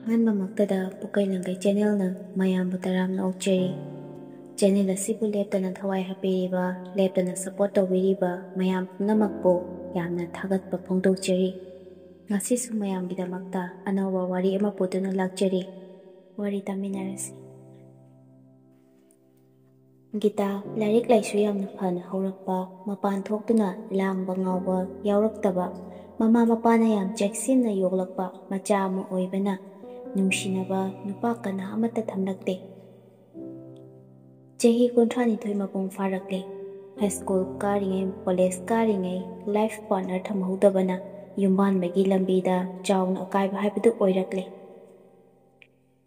ꯑꯍꯥꯟꯕꯃꯛꯇꯗ pukeilangei ꯆꯦꯅꯦꯜꯅ ꯃꯌꯥꯝꯕꯨ ꯇꯔꯥꯝꯅ ꯑꯣꯛꯆꯔꯤ꯫ Channel ꯑꯁꯤꯕꯨ ꯂꯦꯞꯇꯅ ꯊꯋꯥꯏ ꯍꯥꯞꯄꯤꯔꯤꯕ, ꯂꯦꯞꯇꯅ ꯁꯄꯣꯔꯠ ꯇꯧꯕꯤꯔꯤꯕ ꯃꯌꯥꯝ ꯄꯨꯝꯅꯃꯛꯄꯨ ꯌꯥꯝꯅ ꯊꯥꯒꯠꯄ ꯐꯣꯡꯗꯣꯛꯆꯔꯤ꯫ ꯉꯁꯤꯁꯨ ꯃꯌꯥꯝꯒꯤꯗꯃꯛꯇ ꯑꯅꯧꯕ ꯋꯥꯔꯤ ꯑꯃ ꯄꯨꯗꯨꯅ ꯂꯥꯛꯆꯔꯤ꯫ ꯋꯥꯔꯤ ꯇꯥꯃꯤꯟꯅꯔꯁꯤ꯫ ꯒꯤꯇꯥ ꯂꯥꯏꯔꯤꯛ ꯂꯥꯏꯁꯨ ꯌꯥꯝꯅ ꯐꯅ ꯍꯧꯔꯛꯄ, ꯃꯄꯥꯟ ꯊꯣꯛꯇꯨꯅ ꯂꯥꯡꯕ ꯉꯥꯎꯕ ꯌꯥꯎꯔꯛꯇꯕ, ꯃꯃꯥ ꯃꯄꯥꯅ ꯌꯥꯝ ꯆꯦꯛꯁꯤꯟꯅ ꯌꯣꯛꯂꯛꯄ ꯃꯆꯥ ꯑꯃ ꯑꯣꯏꯕꯅ ꯅꯨꯡꯁꯤꯅꯕ ꯅꯨꯄꯥ ꯀꯅꯥ ꯑꯃꯠꯇ ꯊꯝꯂꯛꯇꯦ꯫ ꯆꯍꯤ 32 ꯃꯄꯨꯡ ꯐꯥꯔꯛꯂꯦ꯫ ꯍꯥꯏꯁ꯭ꯀꯨꯜ ꯀꯥꯔꯤꯉꯩ, ꯀꯣꯂꯦꯖ ꯀꯥꯔꯤꯉꯩ ꯂꯥꯏꯐ ꯄꯥꯔꯠꯅꯔ ꯊꯝꯍꯧꯗꯕꯅ ꯌꯨꯝꯕꯥꯟꯕꯒꯤ ꯂꯝꯕꯤꯗ ꯆꯥꯎꯅ ꯑꯀꯥꯏꯕ ꯍꯥꯏꯕꯗꯨ ꯑꯣꯏꯔꯛꯂꯦ꯫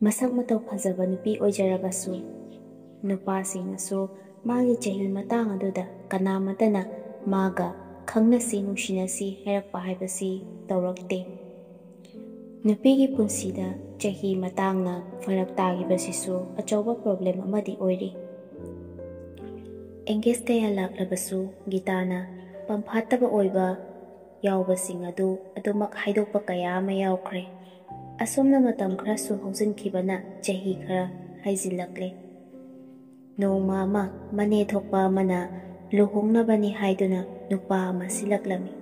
ꯃꯁꯛ ꯃꯇꯧ ꯐꯖꯕ ꯅꯨꯄꯤ ꯑꯣꯏꯖꯔꯕꯁꯨ, ꯅꯨꯄꯥꯁꯤꯡꯅꯁꯨ ꯃꯥꯒꯤ ꯆꯍꯤ ꯃꯇꯥꯡ ꯑꯗꯨꯗ ꯀꯅꯥꯃꯠꯇꯅ ꯃꯥꯒ ꯈꯪꯅꯁꯤ ꯅꯨꯡꯁꯤꯅꯁꯤ ꯍꯥꯏꯔꯛꯄ ꯍꯥꯏꯕꯁꯤ ꯇꯧꯔꯛꯇꯦ꯫ ꯅꯨꯄꯤꯒꯤ ꯄꯨꯟꯁꯤꯗ ꯆꯍꯤ ꯃꯇꯥꯡꯅ ꯐꯔꯛ ꯇꯥꯈꯤꯕꯁꯤꯁꯨ ꯑꯆꯧꯕ ꯄ꯭ꯔꯣꯕ꯭ꯂꯦꯝ ꯑꯃꯗꯤ ꯑꯣꯏꯔꯤ꯫ ꯑꯦꯡꯒꯦꯖ ꯀꯌꯥ ꯂꯥꯛꯂꯕꯁꯨ ꯒꯤꯇꯥꯅ ꯄꯝꯐꯥꯠꯇꯕ ꯑꯣꯏꯕ ꯌꯥꯎꯕꯁꯤꯡ ꯑꯗꯨ ꯑꯗꯨꯃꯛ ꯍꯥꯏꯗꯣꯛꯄ ꯀꯌꯥ ꯑꯃ ꯌꯥꯎꯈ꯭ꯔꯦ꯫ ꯑꯁꯨꯝꯅ ꯃꯇꯝ ꯈꯔꯁꯨ ꯍꯧꯖꯤꯟꯈꯤꯕꯅ ꯆꯍꯤ ꯈꯔ ꯍꯩꯖꯤꯜꯂꯛꯂꯦ꯫ ꯅꯣꯡꯃ ꯑꯃ ꯃꯅꯦ ꯊꯣꯛꯄ ꯑꯃꯅ ꯂꯨꯍꯣꯡꯅꯕꯅꯤ ꯍꯥꯏꯗꯨꯅ ꯅꯨꯄꯥ ꯑꯃ ꯁꯤꯜꯂꯛꯂꯝꯃꯤ꯫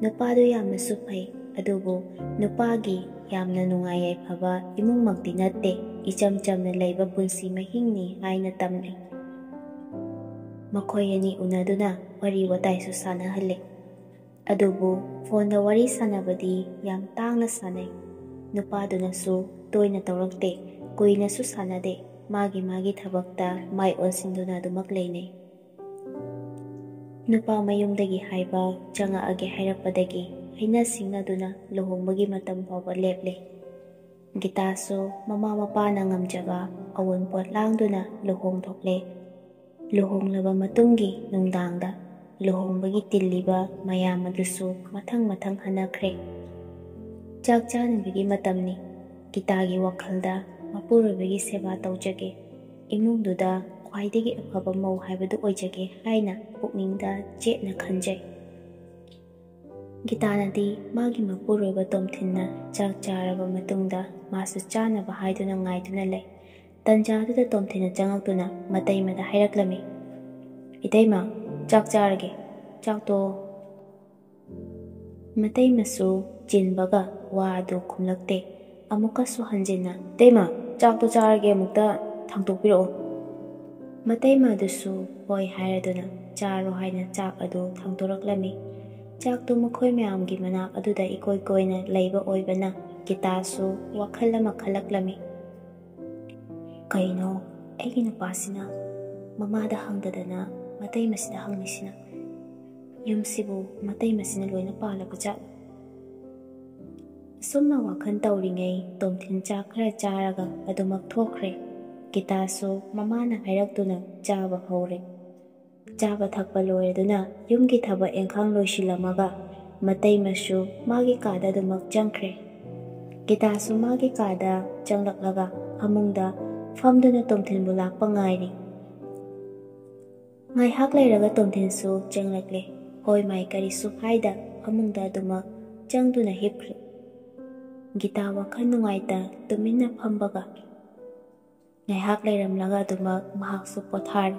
ꯅꯨꯄꯥꯗꯨ ꯌꯥꯝꯅꯁꯨ ꯐꯩ, ꯑꯗꯨꯕꯨ ꯅꯨꯄꯥꯒꯤ ꯌꯥꯝꯅ ꯅꯨꯡꯉꯥꯏ ꯌꯥꯏꯐꯕ ꯏꯃꯨꯡꯃꯛꯇꯤ ꯅꯠꯇꯦ, ꯏꯆꯝ ꯆꯝꯅ ꯂꯩꯕ ꯄꯨꯟꯁꯤ ꯃꯍꯤꯡꯅꯤ ꯍꯥꯏꯅ ꯇꯝꯂꯤ꯫ ꯃꯈꯣꯏ ꯑꯅꯤ ꯎꯅꯗꯨꯅ ꯋꯥꯔꯤ ꯋꯥꯇꯥꯏꯁꯨ ꯁꯥꯟꯅꯍꯜꯂꯤ꯫ ꯑꯗꯨꯕꯨ ꯐꯣꯟꯗ ꯋꯥꯔꯤ ꯁꯥꯟꯅꯕꯗꯤ ꯌꯥꯝ ꯇꯥꯡꯅ ꯁꯥꯟꯅꯩ꯫ ꯅꯨꯄꯥꯗꯨꯅꯁꯨ ꯇꯣꯏꯅ ꯇꯧꯔꯛꯇꯦ, ꯀꯨꯏꯅꯁꯨ ꯁꯥꯟꯅꯗꯦ, ꯃꯥꯒꯤ ꯊꯕꯛꯇ ꯃꯥꯏ ꯑꯣꯟꯁꯤꯟꯗꯨꯅ ꯑꯗꯨꯃꯛ ꯂꯩꯅꯩ꯫ ꯅꯨꯄꯥ ꯃꯌꯨꯝꯗꯒꯤ ꯍꯥꯏꯕ ꯆꯪꯉꯛꯑꯒꯦ ꯍꯥꯏꯔꯛꯄꯗꯒꯤ ꯍꯩꯅ ꯁꯤꯡꯅꯗꯨꯅ ꯂꯨꯍꯣꯡꯕꯒꯤ ꯃꯇꯝ ꯐꯥꯎꯕ ꯂꯦꯞꯂꯦ꯫ ꯒꯤꯇꯥꯁꯨ ꯃꯃꯥ ꯃꯄꯥꯅ ꯉꯝꯖꯕ ꯑꯋꯨꯟꯄꯣꯠ ꯂꯥꯡꯗꯨꯅ ꯂꯨꯍꯣꯡꯊꯣꯛꯂꯦ꯫ ꯂꯨꯍꯣꯡꯂꯕ ꯃꯇꯨꯡꯒꯤ ꯅꯨꯡꯗꯥꯡꯗ ꯂꯨꯍꯣꯡꯕꯒꯤ ꯇꯤꯜꯂꯤꯕ ꯃꯌꯥꯝ ꯑꯗꯨꯁꯨ ꯃꯊꯪ ꯃꯊꯪ ꯍꯟꯅꯈ꯭ꯔꯦ꯫ ꯆꯥꯛ ꯆꯥꯅꯕꯒꯤ ꯃꯇꯝꯅꯤ꯫ ꯒꯤꯇꯥꯒꯤ ꯋꯥꯈꯜꯗ ꯃꯄꯨꯔꯣꯏꯕꯒꯤ ꯁꯦꯕꯥ ꯇꯧꯖꯒꯦ, ꯏꯃꯨꯡꯗꯨꯗ ꯈ꯭ꯋꯥꯏꯗꯒꯤ ꯑꯐꯕ ꯃꯧ ꯍꯥꯏꯕꯗꯨ ꯑꯣꯏꯖꯒꯦ ꯍꯥꯏꯅ ꯄꯨꯛꯅꯤꯡꯗ ꯆꯦꯠꯅ ꯈꯟꯖꯩ꯫ ꯒꯤꯇꯥꯅꯗꯤ ꯃꯥꯒꯤ ꯃꯄꯨꯔꯣꯏꯕ ꯇꯣꯝꯊꯤꯟꯅ ꯆꯥꯛ ꯆꯥꯔꯕ ꯃꯇꯨꯡꯗ ꯃꯥꯁꯨ ꯆꯥꯅꯕ ꯍꯥꯏꯗꯨꯅ ꯉꯥꯏꯗꯨꯅ ꯂꯩ꯫ ꯇꯟꯖꯥꯗꯨꯗ ꯇꯣꯝꯊꯤꯟꯅ ꯆꯪꯉꯛꯇꯨꯅ ꯃꯇꯩꯃꯗ ꯍꯥꯏꯔꯛꯂꯝꯃꯤ, "ꯏꯇꯩꯃ, ꯆꯥꯛ ꯆꯥꯔꯒꯦ, ꯆꯥꯛꯇꯣ..." ꯃꯇꯩꯃꯁꯨ ꯆꯤꯟꯕꯒ ꯋꯥ ꯑꯗꯨ ꯈꯨꯝꯂꯛꯇꯦ꯫ ꯑꯃꯨꯛꯀꯁꯨ ꯍꯟꯖꯤꯟꯅ, "ꯏꯇꯩꯃ, ꯆꯥꯛꯇꯣ ꯆꯥꯔꯒꯦ, ꯑꯃꯨꯛꯇ ꯊꯥꯡꯇꯣꯛꯄꯤꯔꯛꯑꯣ." ꯃꯇꯩꯃ ꯑꯗꯨꯁꯨ ꯍꯣꯏ ꯍꯥꯏꯔꯗꯨꯅ ꯆꯥꯔꯣ ꯍꯥꯏꯅ ꯆꯥꯛ ꯑꯗꯨ ꯊꯥꯡꯇꯣꯔꯛꯂꯝꯃꯤ꯫ ꯆꯥꯛꯇꯨ ꯃꯈꯣꯏ ꯃꯌꯥꯝꯒꯤ ꯃꯅꯥꯛ ꯑꯗꯨꯗ ꯏꯀꯣꯏ ꯀꯣꯏꯅ ꯂꯩꯕ ꯑꯣꯏꯕꯅ ꯒꯤꯇꯥꯁꯨ ꯋꯥꯈꯜ ꯑꯃ ꯈꯜꯂꯛꯂꯝꯃꯤ꯫ ꯀꯩꯅꯣ ꯑꯩꯒꯤ ꯅꯨꯄꯥꯁꯤꯅ ꯃꯃꯥꯗ ꯍꯪꯗꯗꯅ ꯃꯇꯩꯃꯁꯤꯗ ꯍꯪꯂꯤꯁꯤꯅ? ꯌꯨꯝꯁꯤꯕꯨ ꯃꯇꯩꯃꯁꯤꯅ ꯂꯣꯏꯅ ꯄꯥꯜꯂꯕꯖꯥꯠꯂꯣ? ꯑꯁꯨꯝꯅ ꯋꯥꯈꯜ ꯇꯧꯔꯤꯉꯩ ꯇꯣꯝꯊꯤꯟ ꯆꯥꯛ ꯈꯔ ꯆꯥꯔꯒ ꯑꯗꯨꯃꯛ ꯊꯣꯛꯈ꯭ꯔꯦ꯫ ꯒꯤꯇꯥꯁꯨ ꯃꯃꯥꯅ ꯍꯥꯏꯔꯛꯇꯨꯅ ꯆꯥꯕ ꯍꯧꯔꯦ꯫ ꯆꯥꯕ ꯊꯛꯄ ꯂꯣꯏꯔꯗꯨꯅ ꯌꯨꯝꯒꯤ ꯊꯕꯛ ꯏꯪꯈꯥꯡ ꯂꯣꯏꯁꯤꯜꯂꯝꯃꯒ ꯃꯇꯩꯃꯁꯨ ꯃꯥꯒꯤ ꯀꯥꯗ ꯑꯗꯨꯃꯛ ꯆꯪꯈ꯭ꯔꯦ꯫ ꯒꯤꯇꯥꯁꯨ ꯃꯥꯒꯤ ꯀꯥꯗ ꯆꯪꯂꯛꯂꯒ ꯐꯃꯨꯡꯗ ꯐꯝꯗꯨꯅ ꯇꯣꯝꯊꯤꯟꯕꯨ ꯂꯥꯛꯄ ꯉꯥꯏꯔꯤ꯫ ꯉꯥꯏꯍꯥꯛ ꯂꯩꯔꯒ ꯇꯣꯝꯊꯤꯟꯁꯨ ꯆꯪꯂꯛꯂꯦ꯫ ꯍꯣꯏ ꯃꯥꯏ ꯀꯔꯤꯁꯨ ꯍꯥꯏꯗ ꯐꯃꯨꯡꯗ ꯑꯗꯨꯃꯛ ꯆꯪꯗꯨꯅ ꯍꯤꯞꯈ꯭ꯔꯦ꯫ ꯒꯤꯇꯥ ꯋꯥꯈꯜ ꯅꯨꯡꯉꯥꯏꯇ ꯇꯨꯃꯤꯟꯅ ꯐꯝꯕꯒ ꯉꯥꯏꯍꯥꯛ ꯂꯩꯔꯝꯂꯒ ꯑꯗꯨꯃꯛ ꯃꯍꯥꯛꯁꯨ ꯄꯣꯊꯥꯔꯦ꯫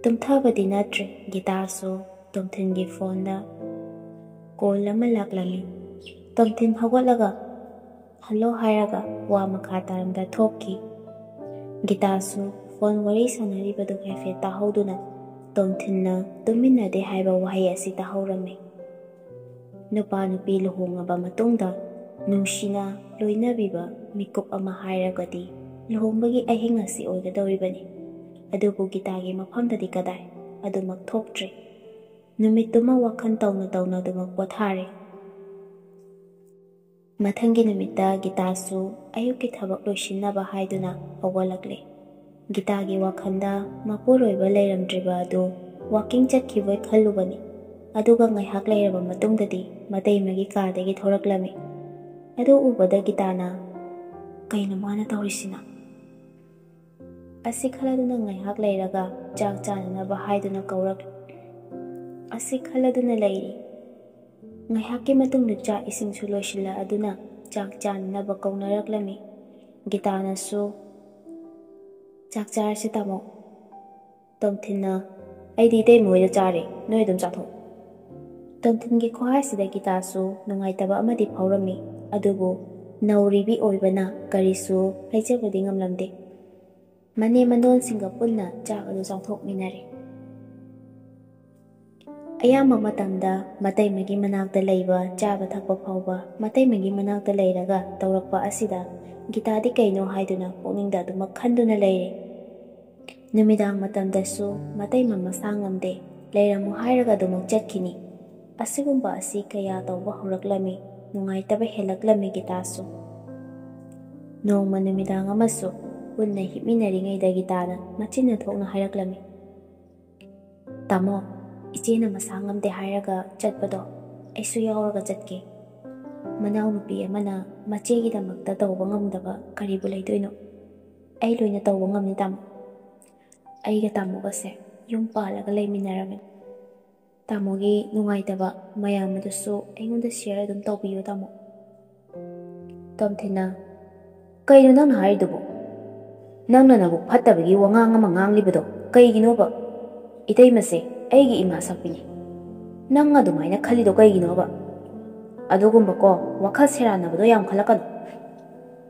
ꯇꯨꯝꯊꯕꯗꯤ ꯅꯠꯇ꯭ꯔꯦ꯫ ꯒꯤꯇꯥꯁꯨ ꯇꯣꯝꯊꯤꯟꯒꯤ ꯐꯣꯟꯗ ꯀꯣꯜ ꯑꯃ ꯂꯥꯛꯂꯝꯃꯤ꯫ ꯇꯣꯝꯊꯤꯟ ꯍꯧꯒꯠꯂꯒ ꯍꯜꯂꯣ ꯍꯥꯏꯔꯒ ꯋꯥ ꯃꯈꯥ ꯇꯥꯔꯝꯗ ꯊꯣꯛꯈꯤ꯫ ꯒꯤꯇꯥꯁꯨ ꯐꯣꯟ ꯋꯥꯔꯤ ꯁꯥꯟꯅꯔꯤꯕꯗꯨ ꯍꯥꯏꯐꯦꯠ ꯇꯥꯍꯧꯗꯨꯅ ꯇꯣꯝꯊꯤꯟꯅ ꯇꯨꯃꯤꯟꯅꯗꯦ ꯍꯥꯏꯕ ꯋꯥꯍꯩ ꯑꯁꯤ ꯇꯥꯍꯧꯔꯝꯃꯤ꯫ ꯅꯨꯄꯥ ꯅꯨꯄꯤ ꯂꯨꯍꯣꯡꯂꯕ ꯃꯇꯨꯡꯗ ꯅꯨꯡꯁꯤꯅ ꯂꯣꯏꯅꯕꯤꯕ ꯃꯤꯀꯨꯞ ꯑꯃ ꯍꯥꯏꯔꯒꯗꯤ ꯂꯨꯍꯣꯡꯕꯒꯤ ꯑꯍꯤꯡ ꯑꯁꯤ ꯑꯣꯏꯒꯗꯧꯔꯤꯕꯅꯤ꯫ ꯑꯗꯨꯕꯨ ꯒꯤꯇꯥꯒꯤ ꯃꯐꯝꯗꯗꯤ ꯀꯗꯥꯏ, ꯑꯗꯨꯃꯛ ꯊꯣꯛꯇ꯭ꯔꯦ꯫ ꯅꯨꯃꯤꯠꯇꯨꯃ ꯋꯥꯈꯜ ꯇꯧꯅ ꯇꯧꯅ ꯑꯗꯨꯃꯛ ꯄꯣꯊꯥꯔꯦ꯫ ꯃꯊꯪꯒꯤ ꯅꯨꯃꯤꯠꯇ ꯒꯤꯇꯥꯁꯨ ꯑꯌꯨꯛꯀꯤ ꯊꯕꯛ ꯂꯣꯏꯁꯤꯟꯅꯕ ꯍꯥꯏꯗꯨꯅ ꯍꯧꯒꯠꯂꯛꯂꯦ꯫ ꯒꯤꯇꯥꯒꯤ ꯋꯥꯈꯜꯗ ꯃꯄꯨꯔꯣꯏꯕ ꯂꯩꯔꯝꯗ꯭ꯔꯤꯕ ꯑꯗꯨ ꯋꯥꯀꯤꯡ ꯆꯠꯈꯤꯕꯣꯏ ꯈꯜꯂꯨꯕꯅꯤ꯫ ꯑꯗꯨꯒ ꯉꯥꯏꯍꯥꯛ ꯂꯩꯔꯕ ꯃꯇꯨꯡꯗꯗꯤ ꯃꯇꯩꯃꯒꯤ ꯀꯥꯗꯒꯤ ꯊꯣꯔꯛꯂꯝꯃꯤ꯫ ꯑꯗꯨ ꯎꯕꯗ ꯒꯤꯇꯥꯅ, ꯀꯩꯅꯣ ꯃꯥꯅ ꯇꯧꯔꯤꯁꯤꯅ? ꯑꯁꯤ ꯈꯜꯂꯗꯨꯅ ꯉꯥꯏꯍꯥꯛ ꯂꯩꯔꯒ ꯆꯥꯛ ꯆꯥꯅꯅꯕ ꯍꯥꯏꯗꯨꯅ ꯀꯧꯔꯛꯂꯤ꯫ ꯑꯁꯤ ꯈꯜꯂꯗꯨꯅ ꯂꯩꯔꯤ꯫ ꯉꯥꯏꯍꯥꯛꯀꯤ ꯃꯇꯨꯡꯗ ꯆꯥꯛ ꯏꯁꯤꯡꯁꯨ ꯂꯣꯏꯁꯤꯜꯂꯛꯑꯗꯨꯅ ꯆꯥꯛ ꯆꯥꯅꯅꯕ ꯀꯧꯅꯔꯛꯂꯝꯃꯤ꯫ ꯒꯤꯇꯥꯅꯁꯨ ꯆꯥꯛ ꯆꯥꯔꯁꯤ ꯇꯥꯃꯣ꯫ ꯇꯣꯝꯊꯤꯟꯅ ꯑꯩꯗꯤ ꯏꯇꯩꯃ ꯍꯣꯏꯗ ꯆꯥꯔꯦ, ꯅꯣꯏ ꯑꯗꯨꯝ ꯆꯥꯊꯣꯛ꯫ ꯇꯣꯝꯊꯤꯟꯒꯤ ꯈꯨꯍꯥꯏꯁꯤꯗ ꯒꯤꯇꯥꯁꯨ ꯅꯨꯡꯉꯥꯏꯇꯕ ꯑꯃꯗꯤ ꯐꯥꯎꯔꯝꯃꯤ, ꯑꯗꯨꯕꯨ ꯅꯧꯔꯤꯕꯤ ꯑꯣꯏꯕꯅ ꯀꯔꯤꯁꯨ ꯍꯥꯏꯖꯕꯗꯤ ꯉꯝꯂꯝꯗꯦ꯫ ꯃꯅꯦꯝ ꯃꯅꯣꯟꯁꯤꯡꯒ ꯄꯨꯟꯅ ꯆꯥꯛ ꯑꯗꯨ ꯆꯥꯊꯣꯛꯃꯤꯟꯅꯔꯦ꯫ ꯑꯌꯥꯝꯕ ꯃꯇꯝꯗ ꯃꯇꯩꯃꯒꯤ ꯃꯅꯥꯛꯇ ꯂꯩꯕ ꯆꯥꯕ ꯊꯛꯄ ꯐꯥꯎꯕ ꯃꯇꯩꯃꯒꯤ ꯃꯅꯥꯛꯇ ꯂꯩꯔꯒ ꯇꯧꯔꯛꯄ ꯑꯁꯤꯗ ꯒꯤꯇꯥꯗꯤ ꯀꯩꯅꯣ ꯍꯥꯏꯗꯨꯅ ꯄꯨꯛꯅꯤꯡꯗ ꯑꯗꯨꯃꯛ ꯈꯟꯗꯨꯅ ꯂꯩꯔꯦ꯫ ꯅꯨꯃꯤꯗꯥꯡ ꯃꯇꯝꯗꯁꯨ ꯃꯇꯩꯃ ꯃꯁꯥ ꯉꯝꯗꯦ, ꯂꯩꯔꯝꯃꯨ ꯍꯥꯏꯔꯒ ꯑꯗꯨꯃꯛ ꯆꯠꯈꯤꯅꯤ꯫ ꯑꯁꯤꯒꯨꯝꯕ ꯑꯁꯤ ꯀꯌꯥ ꯇꯧꯕ ꯍꯧꯔꯛꯂꯝꯃꯤ, ꯅꯨꯡꯉꯥꯏꯇꯕ ꯍꯦꯜꯂꯛꯂꯝꯃꯤ ꯒꯤꯇꯥꯁꯨ꯫ ꯅꯣꯡꯃ ꯅꯨꯃꯤꯗꯥꯡ ꯑꯃꯁꯨ ꯄꯨꯟꯅ ꯍꯤꯞꯃꯤꯟꯅꯔꯤꯉꯩꯗ ꯒꯤꯇꯥꯅ ꯃꯆꯤꯟꯅ ꯊꯣꯛꯅ ꯍꯥꯏꯔꯛꯂꯝꯃꯤ, ꯇꯥꯃꯣ, ꯏꯆꯦꯅ ꯃꯁꯥ ꯉꯝꯗꯦ ꯍꯥꯏꯔꯒ ꯆꯠꯄꯗꯣ ꯑꯩꯁꯨ ꯌꯥꯎꯔꯒ ꯆꯠꯀꯦ꯫ ꯃꯅꯥꯎꯅꯨꯄꯤ ꯑꯃꯅ ꯃꯆꯦꯒꯤꯗꯃꯛꯇ ꯇꯧꯕ ꯉꯝꯗꯕ ꯀꯔꯤꯕꯨ ꯂꯩꯗꯣꯏꯅꯣ? ꯑꯩ ꯂꯣꯏꯅ ꯇꯧꯕ ꯉꯝꯅꯤ ꯇꯥꯃꯣ꯫ ꯑꯩꯒ ꯇꯥꯃꯣꯒꯁꯦ ꯌꯨꯝ ꯄꯥꯜꯂꯒ ꯂꯩꯃꯤꯟꯅꯔꯕꯅꯤ꯫ ꯇꯥꯃꯣꯒꯤ ꯅꯨꯡꯉꯥꯏꯇꯕ ꯃꯌꯥꯝ ꯑꯗꯨꯁꯨ ꯑꯩꯉꯣꯟꯗ ꯁꯤꯌꯔ ꯑꯗꯨꯝ ꯇꯧꯕꯤꯌꯨ ꯇꯥꯃꯣ꯫ ꯇꯣꯝꯊꯤꯟꯅ ꯀꯩꯅꯣ ꯅꯪꯅ ꯍꯥꯏꯔꯤꯗꯨꯕꯣ? ꯅꯪꯅ ꯅꯕꯨꯛ ꯐꯠꯇꯕꯒꯤ ꯋꯥꯉꯥꯡ ꯑꯃ ꯉꯥꯡꯂꯤꯕꯗꯣ ꯀꯩꯒꯤꯅꯣꯕ? ꯏꯇꯩꯃꯁꯦ ꯑꯩꯒꯤ ꯏꯃꯥ ꯁꯛꯄꯤꯅꯤ, ꯅꯪ ꯑꯗꯨꯃꯥꯏꯅ ꯈꯜꯂꯤꯗꯣ ꯀꯩꯒꯤꯅꯣꯕ? ꯑꯗꯨꯒꯨꯝꯕꯀꯣ ꯋꯥꯈꯜ ꯁꯦꯔꯥꯟꯅꯕꯗꯣ ꯌꯥꯝ ꯈꯜꯂꯛꯀꯅꯨ꯫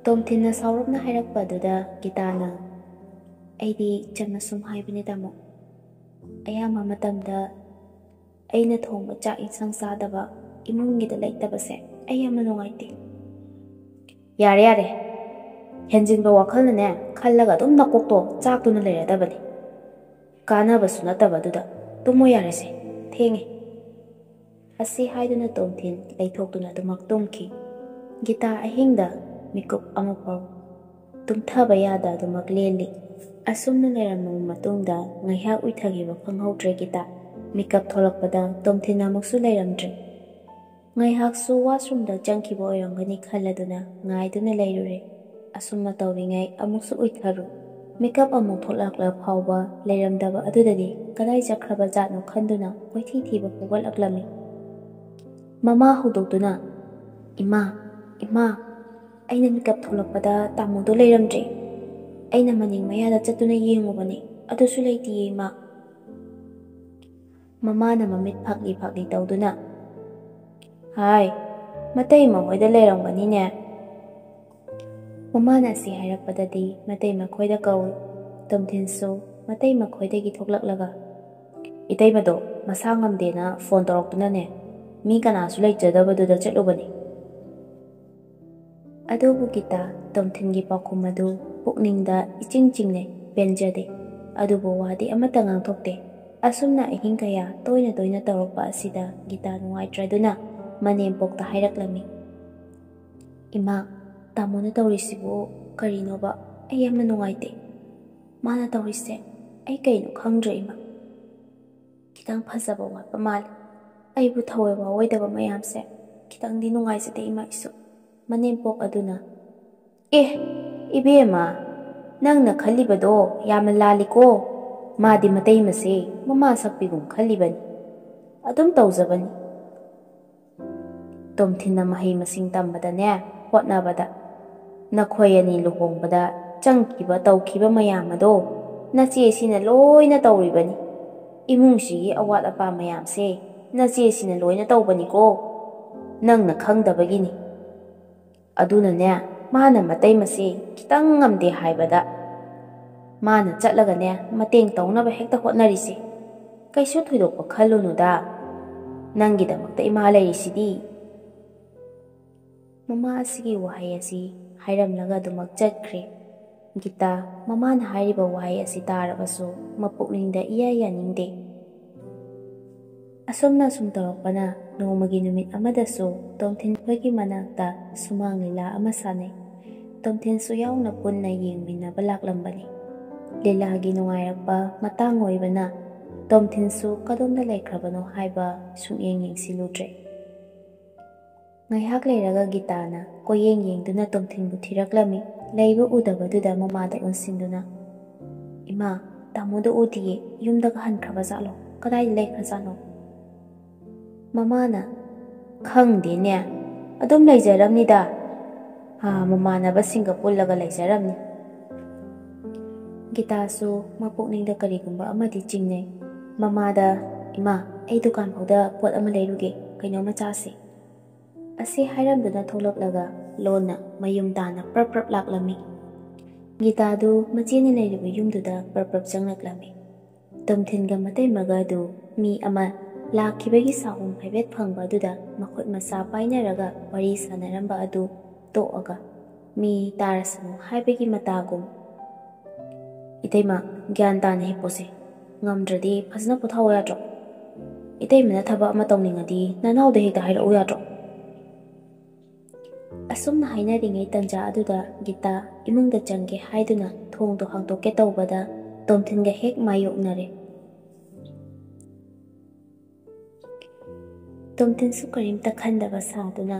ꯇꯣꯝꯊꯤꯟꯅ ꯁꯥꯎꯔꯞꯅ ꯍꯥꯏꯔꯛꯄꯗꯨꯗ ꯒꯤꯇꯥꯅ ꯑꯩꯗꯤ ꯆꯝꯅ ꯁꯨꯝ ꯍꯥꯏꯕꯅꯤ ꯇꯥꯃꯣ꯫ ꯑꯌꯥꯝꯕ ꯃꯇꯝꯗ ꯑꯩꯅ ꯊꯣꯡꯕ ꯆꯥꯛ ꯏꯟꯁꯥꯡ ꯆꯥꯗꯕ ꯏꯃꯨꯡꯒꯤꯗ ꯂꯩꯇꯕꯁꯦ ꯑꯩ ꯌꯥꯝꯅ ꯅꯨꯡꯉꯥꯏꯇꯦ꯫ ꯌꯥꯔꯦ ꯌꯥꯔꯦ, ꯍꯦꯟꯖꯤꯟꯕ ꯋꯥꯈꯜꯅꯅꯦ ꯈꯜꯂꯒ ꯑꯗꯨꯝ ꯅꯀꯣꯛꯇꯣ ꯆꯥꯛꯇꯨꯅ ꯂꯩꯔꯗꯕꯅꯤ꯫ ꯀꯥꯟꯅꯕꯁꯨ ꯅꯠꯇꯕꯗꯨꯗ ꯇꯨꯝꯃꯣ ꯌꯥꯔꯦꯁꯦ, ꯊꯦꯡꯉꯦ꯫ ꯑꯁꯤ ꯍꯥꯏꯗꯨꯅ ꯇꯣꯝꯊꯤꯟ ꯂꯩꯊꯣꯛꯇꯨꯅ ꯑꯗꯨꯃꯛ ꯇꯨꯝꯈꯤ꯫ ꯒꯤꯇꯥ ꯑꯍꯤꯡꯗ ꯃꯤꯀꯨꯞ ꯑꯃꯐꯥꯎ ꯇꯨꯝꯊꯕ ꯌꯥꯗ ꯑꯗꯨꯃꯛ ꯂꯦꯜꯂꯤ꯫ ꯑꯁꯨꯝꯅ ꯂꯩꯔꯝꯃꯕ ꯃꯇꯨꯡꯗ ꯉꯥꯏꯍꯥꯛ ꯎꯏꯊꯈꯤꯕ ꯈꯪꯍꯧꯗ꯭ꯔꯦ ꯒꯤꯇꯥ꯫ ꯃꯤꯀꯞ ꯊꯣꯛꯂꯛꯄꯗ ꯇꯣꯝꯊꯤꯟ ꯑꯃꯨꯛꯁꯨ ꯂꯩꯔꯝꯗ꯭ꯔꯦ꯫ ꯉꯥꯏꯍꯥꯛꯁꯨ ꯋꯥꯁꯔꯨꯝꯗ ꯆꯪꯈꯤꯕ ꯑꯣꯏꯔꯝꯒꯅꯤ ꯈꯜꯂꯗꯨꯅ ꯉꯥꯏꯗꯨꯅ ꯂꯩꯔꯨꯔꯦ꯫ ꯑꯁꯨꯝꯅ ꯇꯧꯔꯤꯉꯩ ꯑꯃꯨꯛꯁꯨ ꯎꯏꯊꯔꯨ꯫ ꯃꯤꯀꯞ ꯑꯃꯨꯛ ꯊꯣꯛꯂꯛꯂ ꯐꯥꯎꯕ ꯂꯩꯔꯝꯗꯕ ꯑꯗꯨꯗꯗꯤ ꯀꯗꯥꯏ ꯆꯠꯈ꯭ꯔꯕ ꯖꯥꯠꯅꯣ ꯈꯟꯗꯨꯅ ꯀꯣꯏꯊꯤ ꯊꯤꯕ ꯍꯧꯒꯠꯂꯛꯂꯝꯃꯤ꯫ ꯃꯃꯥ ꯍꯧꯗꯣꯛꯇꯨꯅ ꯏꯃꯥ, ꯏꯃꯥ, ꯑꯩꯅ ꯃꯤꯀꯞ ꯊꯣꯛꯂꯛꯄꯗ ꯇꯥꯃꯣꯗꯣ ꯂꯩꯔꯝꯗ꯭ꯔꯦ꯫ ꯑꯩꯅ ꯃꯅꯤꯡ ꯃꯌꯥꯗ ꯆꯠꯇꯨꯅ ꯌꯦꯡꯉꯨꯕꯅꯤ, ꯑꯗꯨꯁꯨ ꯂꯩꯇꯤꯌꯦ ꯏꯃꯥ꯫ ꯃꯃꯥꯅ ꯃꯃꯤꯠ ꯐꯥꯛꯂꯤ ꯐꯥꯛꯂꯤ ꯇꯧꯗꯨꯅ ꯍꯥꯏ, ꯃꯇꯩꯃ ꯍꯣꯏꯗ ꯂꯩꯔꯝꯒꯅꯤꯅꯦ꯫ ꯃꯃꯥꯅ ꯑꯁꯤ ꯍꯥꯏꯔꯛꯄꯗꯗꯤ ꯃꯇꯩꯃ ꯈꯣꯏꯗ ꯀꯧꯏ꯫ ꯇꯣꯝꯊꯤꯟꯁꯨ ꯃꯇꯩꯃ ꯈꯣꯏꯗꯒꯤ ꯊꯣꯛꯂꯛꯂꯒ ꯏꯇꯩꯃꯗꯣ ꯃꯁꯥ ꯉꯝꯗꯦꯅ ꯐꯣꯟ ꯇꯧꯔꯛꯇꯨꯅꯅꯦ ꯃꯤ ꯀꯅꯥꯁꯨ ꯂꯩꯖꯗꯕꯗꯨꯗ ꯆꯠꯂꯨꯕꯅꯤ꯫ ꯑꯗꯨꯕꯨ ꯒꯤꯇꯥ ꯇꯣꯝꯊꯤꯟꯒꯤ ꯄꯥꯎꯈꯨꯝ ꯑꯗꯨ ꯄꯨꯛꯅꯤꯡꯗ ꯏꯆꯤꯡ ꯆꯤꯡꯅꯩ, ꯄꯦꯟꯖꯗꯦ꯫ ꯑꯗꯨꯕꯨ ꯋꯥꯗꯤ ꯑꯃꯠꯇ ꯉꯥꯡꯊꯣꯛꯇꯦ꯫ ꯑꯁꯨꯝꯅ ꯑꯍꯤꯡ ꯀꯌꯥ ꯇꯣꯏꯅ ꯇꯣꯏꯅ ꯇꯧꯔꯛꯄ ꯑꯁꯤꯗ ꯒꯤꯇꯥ ꯅꯨꯡꯉꯥꯏꯇ꯭ꯔꯗꯨꯅ ꯃꯅꯦꯝꯄꯣꯛꯇ ꯍꯥꯏꯔꯛꯂꯝꯃꯤ, ꯏꯃꯥ, ꯇꯥꯃꯣꯅ ꯇꯧꯔꯤꯁꯤꯕꯨ ꯀꯔꯤꯅꯣꯕ? ꯑꯩ ꯌꯥꯝꯅ ꯅꯨꯡꯉꯥꯏꯇꯦ꯫ ꯃꯥꯅ ꯇꯧꯔꯤꯁꯦ ꯑꯩ ꯀꯩꯅꯣ ꯈꯪꯗ꯭ꯔꯦ ꯏꯃꯥ꯫ ꯈꯤꯇꯪ ꯐꯖꯕ ꯋꯥꯠꯄ ꯃꯥꯜꯂꯦ꯫ ꯑꯩꯕꯨ ꯊꯧꯑꯣꯏ ꯋꯥꯑꯣꯏꯗꯕ ꯃꯌꯥꯝꯁꯦ ꯈꯤꯇꯪꯗꯤ ꯅꯨꯡꯉꯥꯏꯖꯗꯦ ꯏꯃꯥ ꯑꯩꯁꯨ꯫ ꯃꯅꯦꯝꯄꯣꯛ ꯑꯗꯨꯅ ꯏꯕꯦꯝꯃ, ꯅꯪꯅ ꯈꯜꯂꯤꯕꯗꯣ ꯌꯥꯝꯅ ꯂꯥꯜꯂꯤꯀꯣ꯫ ꯃꯥꯗꯤ ꯃꯇꯩꯃꯁꯦ ꯃꯃꯥ ꯁꯛꯄꯤꯒꯨꯝ ꯈꯜꯂꯤꯕꯅꯤ, ꯑꯗꯨꯝ ꯇꯧꯖꯕꯅꯤ꯫ ꯇꯣꯝꯊꯤꯟꯅ ꯃꯍꯩ ꯃꯁꯤꯡ ꯇꯝꯕꯗꯅꯦ ꯍꯣꯠꯅꯕꯗ ꯅꯈꯣꯏ ꯑꯅꯤ ꯂꯨꯍꯣꯡꯕꯗ ꯆꯪꯈꯤꯕ ꯇꯧꯈꯤꯕ ꯃꯌꯥꯝ ꯑꯗꯣ ꯅꯆꯦꯁꯤꯅ ꯂꯣꯏꯅ ꯇꯧꯔꯤꯕꯅꯤ꯫ ꯏꯃꯨꯡꯁꯤꯒꯤ ꯑꯋꯥꯠ ꯑꯄꯥ ꯃꯌꯥꯝꯁꯦ ꯅꯆꯦꯁꯤꯅ ꯂꯣꯏꯅ ꯇꯧꯕꯅꯤꯀꯣ, ꯅꯪꯅ ꯈꯪꯗꯕꯒꯤꯅꯤ꯫ ꯑꯗꯨꯅꯅꯦ ꯃꯥꯅ ꯃꯇꯩꯃꯁꯦ ꯈꯤꯇꯪ ꯉꯝꯗꯦ ꯍꯥꯏꯕꯗ ꯃꯥꯅ ꯆꯠꯂꯒꯅꯦ ꯃꯇꯦꯡ ꯇꯧꯅꯕ ꯍꯦꯛꯇ ꯍꯣꯠꯅꯔꯤꯁꯦ꯫ ꯀꯩꯁꯨ ꯊꯣꯏꯗꯣꯛꯄ ꯈꯜꯂꯨꯅꯨꯗ, ꯅꯪꯒꯤꯗꯃꯛꯇ ꯏꯃꯥ ꯂꯩꯔꯤꯁꯤꯗꯤ꯫ ꯃꯃꯥ ꯑꯁꯤꯒꯤ ꯋꯥꯍꯩ ꯑꯁꯤ ꯍꯥꯏꯔꯝꯂꯒ ꯑꯗꯨꯃꯛ ꯆꯠꯈ꯭ꯔꯦ꯫ ꯒꯤꯇꯥ ꯃꯃꯥꯅ ꯍꯥꯏꯔꯤꯕ ꯋꯥꯍꯩ ꯑꯁꯤ ꯇꯥꯔꯕꯁꯨ ꯃꯄꯨꯛꯅꯤꯡꯗ ꯏꯌꯥ ꯌꯥꯅꯤꯡꯗꯦ꯫ ꯑꯁꯨꯝꯅ ꯁꯨꯝ ꯇꯧꯔꯛꯄꯅ ꯅꯣꯡꯃꯒꯤ ꯅꯨꯃꯤꯠ ꯑꯃꯗꯁꯨ ꯇꯣꯝꯊꯤꯟ ꯈꯣꯏꯒꯤ ꯃꯅꯥꯛꯇ ꯁꯨꯃꯥꯡ ꯂꯤꯂꯥ ꯑꯃ ꯁꯥꯟꯅꯩ꯫ ꯇꯣꯝꯊꯤꯟꯁꯨ ꯌꯥꯎꯅ ꯄꯨꯟꯅ ꯌꯦꯡꯃꯤꯟꯅꯕ ꯂꯥꯛꯂꯝꯕꯅꯤ꯫ ꯂꯤꯂꯥꯒꯤ ꯅꯨꯡꯉꯥꯏꯔꯛꯄ ꯃꯇꯥꯡ ꯑꯣꯏꯕꯅ ꯇꯣꯝꯊꯤꯟꯁꯨ ꯀꯗꯣꯝꯗ ꯂꯩꯈ꯭ꯔꯕꯅꯣ ꯍꯥꯏꯕ ꯁꯨꯡꯌꯦꯡ ꯌꯦꯡꯁꯤꯜꯂꯨꯗ꯭ꯔꯦ꯫ ꯉꯥꯏꯍꯥꯛ ꯂꯩꯔꯒ ꯒꯤꯇꯥꯅ ꯀꯣꯌꯦꯡ ꯌꯦꯡꯗꯨꯅ ꯇꯣꯝꯊꯤꯟꯕꯨ ꯊꯤꯔꯛꯂꯝꯃꯤ꯫ ꯂꯩꯕ ꯎꯗꯕꯗꯨꯗ ꯃꯃꯥꯗ ꯑꯣꯟꯁꯤꯟꯗꯨꯅ ꯏꯃꯥ, ꯇꯥꯃꯣꯗꯣ ꯎꯗꯤꯌꯦ, ꯌꯨꯝꯗꯒ ꯍꯟꯈ꯭ꯔꯕ ꯖꯥꯠꯂꯣ? ꯀꯗꯥꯏꯗ ꯂꯩꯈ꯭ꯔꯖꯥꯠꯅꯣ? ꯃꯃꯥꯅ ꯈꯪꯗꯦꯅꯦ, ꯑꯗꯨꯝ ꯂꯩꯖꯔꯝꯅꯤꯗ, ꯃꯃꯥꯟꯅꯕꯁꯤꯡꯒ ꯄꯨꯜꯂꯒ ꯂꯩꯖꯔꯝꯅꯤ꯫ ꯒꯤꯇꯥꯁꯨ ꯃꯄꯨꯛꯅꯤꯡꯗ ꯀꯔꯤꯒꯨꯝꯕ ꯑꯃꯗꯤ ꯆꯤꯡꯅꯩ꯫ ꯃꯃꯥꯗ, "ꯏꯃꯥ, ꯑꯩ ꯗꯨꯀꯥꯟ ꯐꯥꯎꯗ ꯄꯣꯠ ꯑꯃ ꯂꯩꯔꯨꯒꯦ, ꯀꯩꯅꯣꯝꯃ ꯆꯥꯁꯤ" ꯑꯁꯤ ꯍꯥꯏꯔꯝꯗꯨꯅ ꯊꯣꯛꯂꯛꯂꯒ ꯂꯣꯟꯅ ꯃꯌꯨꯝ ꯇꯥꯅ ꯄ꯭ꯔꯞ ꯄ꯭ꯔꯞ ꯂꯥꯛꯂꯝꯃꯤ꯫ ꯒꯤꯇꯥꯗꯨ ꯃꯆꯦꯅ ꯂꯩꯔꯤꯕ ꯌꯨꯝꯗꯨꯗ ꯄ꯭ꯔꯞ ꯄ꯭ꯔꯞ ꯆꯪꯂꯛꯂꯝꯃꯤ꯫ ꯇꯣꯝꯊꯤꯟꯒ ꯃꯇꯩꯃꯒ ꯑꯗꯨ ꯃꯤ ꯑꯃ ꯂꯥꯛꯈꯤꯕꯒꯤ ꯁꯥꯍꯨꯝ ꯍꯥꯏꯐꯦꯠ ꯐꯪꯕ ꯑꯗꯨꯗ ꯃꯈꯨꯠ ꯃꯁꯥ ꯄꯥꯏꯅꯔꯒ ꯋꯥꯔꯤ ꯁꯥꯟꯅꯔꯝꯕ ꯑꯗꯨ ꯇꯣꯛꯑꯒ ꯃꯤ ꯇꯥꯔꯁꯅꯨ ꯍꯥꯏꯕꯒꯤ ꯃꯇꯥꯒꯨꯝ, "ꯏꯇꯩꯃ, ꯒ꯭ꯌꯥꯟ ꯇꯥꯅ ꯍꯤꯞꯄꯣꯁꯦ, ꯉꯝꯗ꯭ꯔꯗꯤ ꯐꯖꯅ ꯄꯣꯊꯥꯑꯣ ꯌꯥꯗ꯭ꯔꯣ? ꯏꯇꯩꯃꯅ ꯊꯕꯛ ꯑꯃ ꯇꯧꯅꯤꯡꯉꯗꯤ ꯅꯅꯥꯎꯗ ꯍꯦꯛꯇ ꯍꯥꯏꯔꯛꯎ ꯌꯥꯗ꯭ꯔꯣ?" ꯑꯁꯨꯝꯅ ꯍꯥꯏꯅꯔꯤꯉꯩ ꯇꯟꯖꯥ ꯑꯗꯨꯗ ꯒꯤꯇꯥ ꯏꯃꯨꯡꯗ ꯆꯪꯒꯦ ꯍꯥꯏꯗꯨꯅ ꯊꯣꯡꯗꯣ ꯍꯥꯡꯗꯣꯛꯀꯦ ꯇꯧꯕꯗ ꯇꯣꯝꯊꯤꯟꯒ ꯍꯦꯛ ꯃꯥꯌꯣꯛꯅꯔꯦ꯫ ꯇꯣꯝꯊꯤꯟꯁꯨ ꯀꯔꯤꯝꯇ ꯈꯟꯗꯕ ꯁꯥꯗꯨꯅ,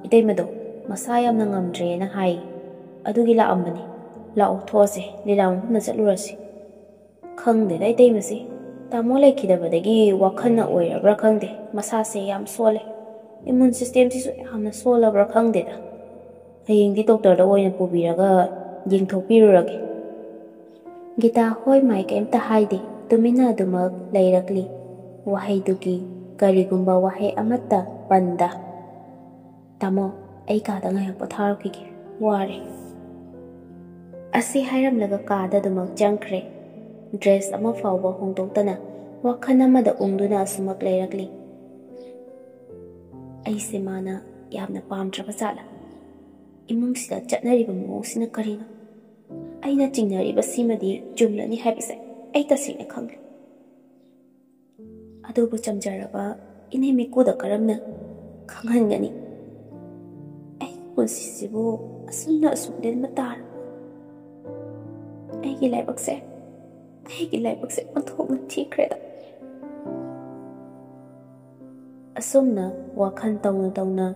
"ꯏꯇꯩꯃꯗꯣ ꯃꯁꯥ ꯌꯥꯝꯅ ꯉꯝꯗ꯭ꯔꯦꯅ ꯍꯥꯏ, ꯑꯗꯨꯒꯤ ꯂꯥꯛꯑꯝꯕꯅꯤ. ꯂꯥꯛꯑꯣ, ꯊꯣꯛꯑꯁꯦ, ꯂꯤꯂꯥ ꯃꯐꯝꯗ ꯆꯠꯂꯨꯔꯁꯤ." "ꯈꯪꯗꯦꯗ ꯏꯇꯩꯃꯁꯤ, ꯇꯥꯃꯣ ꯂꯩꯈꯤꯗꯕꯗꯒꯤ ꯋꯥꯈꯜꯅ ꯑꯣꯏꯔꯕ꯭ꯔꯥ ꯈꯪꯗꯦ, ꯃꯁꯥꯁꯦ ꯌꯥꯝ ꯁꯣꯜꯂꯦ. ꯏꯃꯨꯟ ꯁꯤꯁꯇꯦꯝꯁꯤꯁꯨ ꯌꯥꯝꯅ ꯁꯣꯜꯂꯕ꯭ꯔꯥ ꯈꯪꯗꯦꯗ. ꯍꯌꯦꯡꯗꯤ ꯗꯣꯛꯇꯔꯗ ꯑꯣꯏꯅ ꯄꯨꯕꯤꯔꯒ ꯌꯦꯡꯊꯣꯛꯄꯤꯔꯨꯔꯒꯦ." ꯒꯤꯇꯥ ꯍꯣꯏ ꯃꯥꯏ ꯀꯩꯝꯇ ꯍꯥꯏꯗꯦ, ꯇꯨꯃꯤꯟꯅ ꯑꯗꯨꯃꯛ ꯂꯩꯔꯛꯂꯤ꯫ ꯋꯥꯍꯩꯗꯨꯒꯤ ꯀꯔꯤꯒꯨꯝꯕ ꯋꯥꯍꯩ ꯑꯃꯠꯇ ꯄꯟꯗ꯫ "ꯇꯥꯃꯣ, ꯑꯩ ꯀꯥꯗ ꯉꯥꯏꯍꯥꯛ ꯄꯣꯊꯥꯔꯨꯈꯤꯒꯦ, ꯋꯥꯔꯦ" ꯑꯁꯤ ꯍꯥꯏꯔꯝꯂꯒ ꯀꯥꯗ ꯑꯗꯨꯃꯛ ꯆꯪꯈ꯭ꯔꯦ꯫ ꯗ꯭ꯔꯦꯁ ꯑꯃ ꯐꯥꯎꯕ ꯍꯣꯡꯗꯣꯛꯇꯅ ꯋꯥꯈꯜ ꯑꯃꯗ ꯎꯪꯗꯨꯅ ꯑꯁꯨꯃꯛ ꯂꯩꯔꯛꯂꯤ꯫ "ꯑꯩꯁꯦ ꯃꯥꯅ ꯌꯥꯝꯅ ꯄꯥꯝꯗ꯭ꯔꯕ ꯖꯥꯠꯂꯥ? ꯏꯃꯨꯡꯁꯤꯗ ꯆꯠꯅꯔꯤꯕ ꯃꯑꯣꯡꯁꯤꯅ ꯀꯔꯤꯅꯣ? ꯑꯩꯅ ꯆꯤꯡꯅꯔꯤꯕ ꯁꯤꯃꯗꯤ ꯆꯨꯝꯂꯅꯤ ꯍꯥꯏꯕꯁꯦ ꯑꯩ ꯇꯁꯦꯡꯅ ꯈꯪꯂꯦ. ꯑꯗꯨꯕꯨ ꯆꯝꯖꯔꯕ ꯏꯅꯦ ꯃꯤꯀꯨꯗ ꯀꯔꯝꯅ ꯈꯪꯍꯟꯒꯅꯤ? ꯑꯩꯒꯤ ꯄꯨꯟꯁꯤꯁꯤꯕꯨ ꯑꯁꯨꯝꯅ ꯑꯁꯨꯝ ꯂꯦꯟꯕ ꯇꯥꯔꯕ? ꯑꯩꯒꯤ ꯂꯥꯏꯕꯛꯁꯦ ꯑꯣꯟꯊꯣꯛꯅ ꯊꯤꯈ꯭ꯔꯦꯗ." ꯑꯁꯨꯝꯅ ꯋꯥꯈꯜ ꯇꯧꯅ ꯇꯧꯅ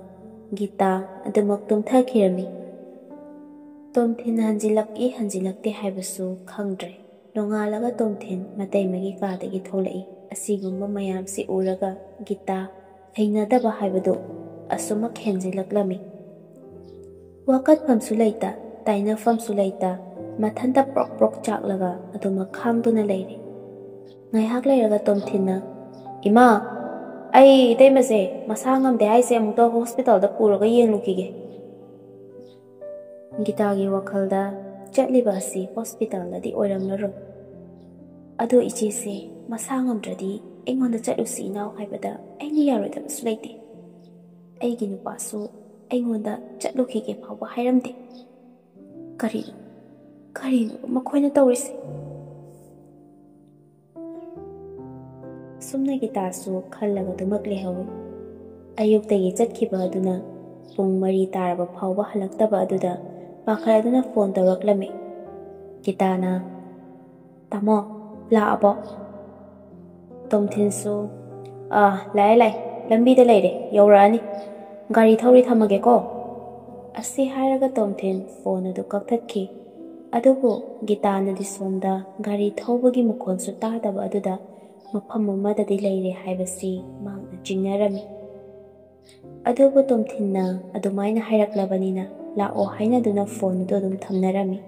ꯒꯤꯇꯥ ꯑꯗꯨꯃꯛ ꯇꯨꯝꯊꯈꯤꯔꯝꯃꯤ꯫ ꯇꯣꯝꯊꯤꯟ ꯍꯟꯖꯤꯜꯂꯛꯇꯦ ꯍꯥꯏꯕꯁꯨ ꯈꯪꯗ꯭ꯔꯦ꯫ ꯅꯣꯡꯉꯥꯜꯂꯒ ꯇꯣꯝꯊꯤꯟ ꯃꯇꯩꯃꯒꯤ ꯀꯥꯗꯒꯤ ꯊꯣꯛꯂꯛꯏ꯫ ꯑꯁꯤꯒꯨꯝꯕ ꯃꯌꯥꯝꯁꯤ ꯎꯔꯒ ꯒꯤꯇꯥ ꯍꯩꯅꯗꯕ ꯍꯥꯏꯕꯗꯨ ꯑꯁꯨꯃꯛ ꯍꯦꯟꯖꯤꯜꯂꯛꯂꯝꯃꯤ꯫ ꯋꯥꯀꯠꯐꯝꯁꯨ ꯂꯩꯇ, ꯇꯥꯏꯅꯐꯝꯁꯨ ꯂꯩꯇ, ꯃꯊꯟꯇ ꯄ꯭ꯔꯣꯛ ꯄ꯭ꯔꯣꯛ ꯆꯥꯛꯂꯒ ꯑꯗꯨꯃꯛ ꯈꯥꯡꯗꯨꯅ ꯂꯩꯔꯦ꯫ ꯉꯥꯏꯍꯥꯛ ꯂꯩꯔꯒ ꯇꯣꯝꯊꯤꯟꯅ, "ꯏꯃꯥ, ꯑꯩ ꯏꯇꯩꯃꯁꯦ ꯃꯁꯥ ꯉꯝꯗꯦ ꯍꯥꯏꯁꯦ ꯑꯃꯨꯛꯇ ꯍꯣꯁꯄꯤꯇꯥꯜꯗ ꯄꯨꯔꯒ ꯌꯦꯡꯂꯨꯈꯤꯒꯦ." ꯒꯤꯇꯥꯒꯤ ꯋꯥꯈꯜꯗ ꯆꯠꯂꯤꯕ ꯑꯁꯤ ꯍꯣꯁꯄꯤꯇꯥꯜꯗꯗꯤ ꯑꯣꯏꯔꯝꯂꯔꯣꯏ꯫ "ꯑꯗꯣ ꯏꯆꯦꯁꯦ ꯃꯁꯥ ꯉꯝꯗ꯭ꯔꯗꯤ ꯑꯩꯉꯣꯟꯗ ꯆꯠꯂꯨꯁꯤ ꯏꯅꯥꯎ ꯍꯥꯏꯕꯗ ꯑꯩꯅ ꯌꯥꯔꯣꯏꯗꯕꯁꯨ ꯂꯩꯇꯦ. ꯑꯩꯒꯤ ꯅꯨꯄꯥꯁꯨ ꯑꯩꯉꯣꯟda ꯆꯠꯂꯨꯈꯤꯒꯦ ꯐꯥꯎꯕ ꯍꯥꯏꯔꯝꯗꯦ. ꯀꯔꯤꯅꯣ ꯃꯈꯣꯏꯅ ꯇꯧꯔꯤꯁꯦ?" ꯁꯨꯝꯅ ꯒꯤꯇꯥꯁꯨ ꯈꯜꯂꯒ ꯑꯗꯨꯃꯛ ꯂꯩꯍꯧꯏ꯫ ꯑꯌꯨꯛꯇꯒꯤ ꯆꯠꯈꯤꯕ ꯑꯗꯨꯅ ꯄꯨꯡ 4 ꯇꯥꯔꯕ ꯐꯥꯎꯕ ꯍꯜꯂꯛꯇꯕ ꯑꯗꯨꯗ ꯄꯥꯈꯠꯂꯗꯨꯅ ꯐꯣꯟ ꯇꯧꯔꯛꯂꯝꯃꯤ꯫ ꯒꯤꯇꯥꯅ, "ꯇꯥꯃꯣ, ꯂꯥꯛꯑꯕꯣ?" ꯇꯣꯝꯊꯤꯟꯁꯨ, ꯂꯥꯛꯑꯦ, ꯂꯝꯕꯤꯗ ꯂꯩꯔꯦ, ꯌꯧꯔꯛꯑꯅꯤ. ꯒꯥꯔꯤ ꯊꯧꯔꯤ, ꯊꯝꯃꯒꯦꯀꯣ" ꯑꯁꯤ ꯍꯥꯏꯔꯒ ꯇꯣꯝꯊꯤꯟ ꯐꯣꯟ ꯑꯗꯨ ꯀꯛꯊꯠꯈꯤ꯫ ꯑꯗꯨꯕꯨ ꯒꯤꯇꯥꯅꯗꯤ ꯁꯣꯝꯗ ꯒꯥꯔꯤ ꯊꯧꯕꯒꯤ ꯃꯈꯣꯟꯁꯨ ꯇꯥꯗꯕ ꯑꯗꯨꯗ ꯃꯐꯝ ꯑꯃꯗꯗꯤ ꯂꯩꯔꯦ ꯍꯥꯏꯕꯁꯤ ꯃꯍꯥꯛꯅ ꯆꯤꯡꯅꯔꯝꯃꯤ꯫ ꯑꯗꯨꯕꯨ ꯇꯣꯝꯊꯤꯟꯅ ꯑꯗꯨꯃꯥꯏꯅ ꯍꯥꯏꯔꯛꯂꯕꯅꯤꯅ ꯂꯥꯛꯑꯣ ꯍꯥꯏꯅꯗꯨꯅ ꯐꯣꯟ ꯑꯗꯨ ꯑꯗꯨꯝ ꯊꯝꯅꯔꯝꯃꯤ꯫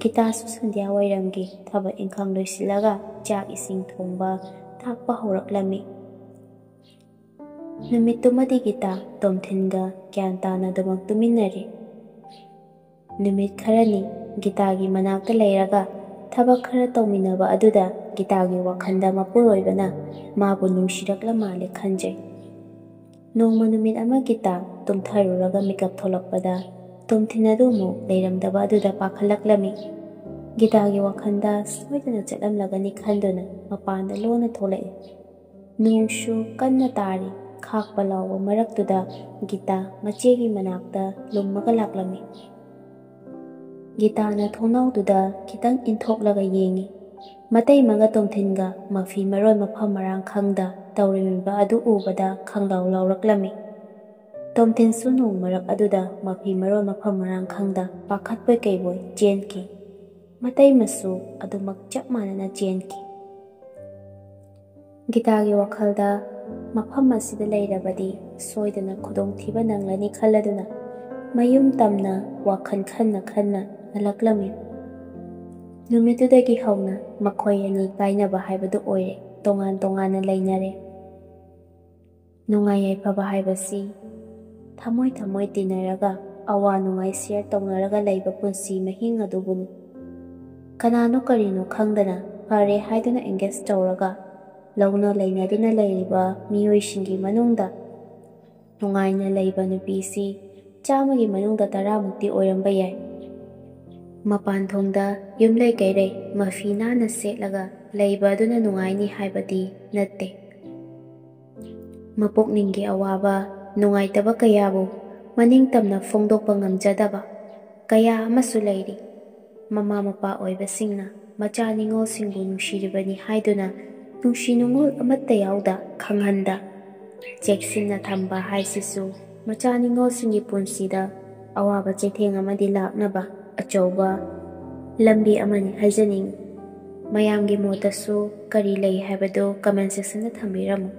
ꯒꯤꯇꯥꯁꯨ ꯁꯟꯙ꯭ꯌꯥ ꯋꯥꯏꯔꯝꯒꯤ ꯊꯕꯛ ꯏꯪꯈꯥꯡ ꯂꯣꯏꯁꯤꯜꯂꯒ ꯆꯥꯛ ꯏꯁꯤꯡ ꯊꯣꯡꯕ ꯊꯥꯛꯄ ꯍꯧꯔꯛꯂꯝꯃꯤ꯫ ꯅꯨꯃꯤꯠꯇꯨꯃꯗꯤ ꯒꯤꯇꯥ ꯇꯣꯝꯊꯤꯟꯒ ꯒ꯭ꯌꯥꯟ ꯇꯥꯅ ꯑꯗꯨꯃꯛ ꯇꯨꯃꯤꯟꯅꯔꯤ꯫ ꯅꯨꯃꯤꯠ ꯈꯔꯅꯤ ꯒꯤꯇꯥꯒꯤ ꯃꯅꯥꯛꯇ ꯂꯩꯔꯒ ꯊꯕꯛ ꯈꯔ ꯇꯧꯃꯤꯟꯅꯕ ꯑꯗꯨꯗ ꯒꯤꯇꯥꯒꯤ ꯋꯥꯈꯜꯗ ꯃꯄꯨꯔꯣꯏꯕꯅ ꯃꯥꯕꯨ ꯅꯨꯡꯁꯤꯔꯛꯂ ꯃꯥꯜꯂꯦ ꯈꯟꯖꯩ꯫ ꯅꯣꯡꯃ ꯅꯨꯃꯤꯠ ꯑꯃ ꯒꯤꯇꯥ ꯇꯨꯝꯊꯔꯨꯔꯒ ꯃꯤꯀꯞ ꯊꯣꯛꯂꯛꯄꯗ ꯇꯣꯝꯊꯤꯟ ꯑꯗꯨ ꯑꯃꯨꯛ ꯂꯩꯔꯝꯗꯕ ꯑꯗꯨꯗ ꯄꯥꯈꯠꯂꯛꯂꯝꯃꯤ꯫ ꯒꯤꯇꯥꯒꯤ ꯋꯥꯈꯜꯗ ꯁꯣꯏꯗꯅ ꯆꯠꯂꯝꯂꯒꯅꯤ ꯈꯟꯗꯨꯅ ꯃꯄꯥꯟꯗ ꯂꯣꯟꯅ ꯊꯣꯛꯂꯛꯏ꯫ ꯅꯣꯡꯁꯨ ꯀꯟꯅ ꯇꯥꯔꯤ꯫ ꯈꯥꯛꯄ ꯂꯥꯎꯕ ꯃꯔꯛꯇꯨꯗ ꯒꯤꯇꯥ ꯃꯆꯦꯒꯤ ꯃꯅꯥꯛꯇ ꯂꯨꯝꯃꯒ ꯂꯥꯛꯂꯝꯃꯤ꯫ ꯒꯤꯇꯥꯅ ꯊꯣꯡꯅꯥꯎꯗꯨꯗ ꯈꯤꯇꯪ ꯏꯟꯊꯣꯛꯂꯒ ꯌꯦꯡꯉꯤ꯫ ꯃꯇꯩꯃꯒ ꯇꯣꯝꯊꯤꯟꯒ ꯃꯐꯤ ꯃꯔꯣꯟ ꯃꯐꯝ ꯃꯔꯥꯡ ꯈꯪꯗ ꯇꯧꯔꯝꯃꯤꯕ ꯑꯗꯨ ꯎꯕꯗ ꯈꯪꯂꯥꯎ ꯂꯥꯎꯔꯛꯂꯝꯃꯤ꯫ ꯇꯣꯝꯊꯤꯟꯁꯨ ꯅꯣꯡ ꯃꯔꯛ ꯑꯗꯨꯗ ꯃꯐꯤ ꯃꯔꯣꯟ ꯃꯐꯝ ꯃꯔꯥꯡ ꯈꯪꯗ ꯄꯥꯈꯠꯄꯣꯏ ꯀꯩꯕꯣꯏ ꯆꯦꯟꯈꯤ꯫ ꯃꯇꯩꯃꯁꯨ ꯑꯗꯨꯃꯛ ꯆꯞ ꯃꯥꯟꯅꯅ ꯆꯦꯟꯈꯤ꯫ ꯒꯤꯇꯥꯒꯤ ꯋꯥꯈꯜꯗ ꯃꯐꯝ ꯑꯁꯤꯗ ꯂꯩꯔꯕꯗꯤ ꯁꯣꯏꯗꯅ ꯈꯨꯗꯣꯡꯊꯤꯕ ꯅꯪꯂꯅꯤ ꯈꯜꯂꯗꯨꯅ mayum tamna wakhal khanna khanna halaklami. Numitudagi hauna makhoi ani kainaba haibadu oire tongan tongana lainare. Nungai yaifaba haibasi thamoi thamoi tinaraga awa nungai share taunaraga laiba punsi mahing adubuni. Kanano karino khangdana fare haiduna engage tawraga launa lainaduna lairiba miyoishingi manungda nungaina laiba nupisi chamagi manungda 10 mukti oiramba yai. Mapan thongda yumlai kairei mafina na setlaga laiba aduna nungaini haibadi natte. Mapukningi awaba nungaitaba kayabu maning tamna fongdokpa ngamjadaba kaya amasu lairi. Mama mapa oibasingna macha ningol singbu nungshiribani haiduna nungshi nungol amatta yauda khanghanda cheksinna thamba haisisu macha ningol singi punsida awaba chetheng amadi laknaba achauba lambi amani haijaning. Mayamgi motasu kari lei haibado comment section da thambiramu.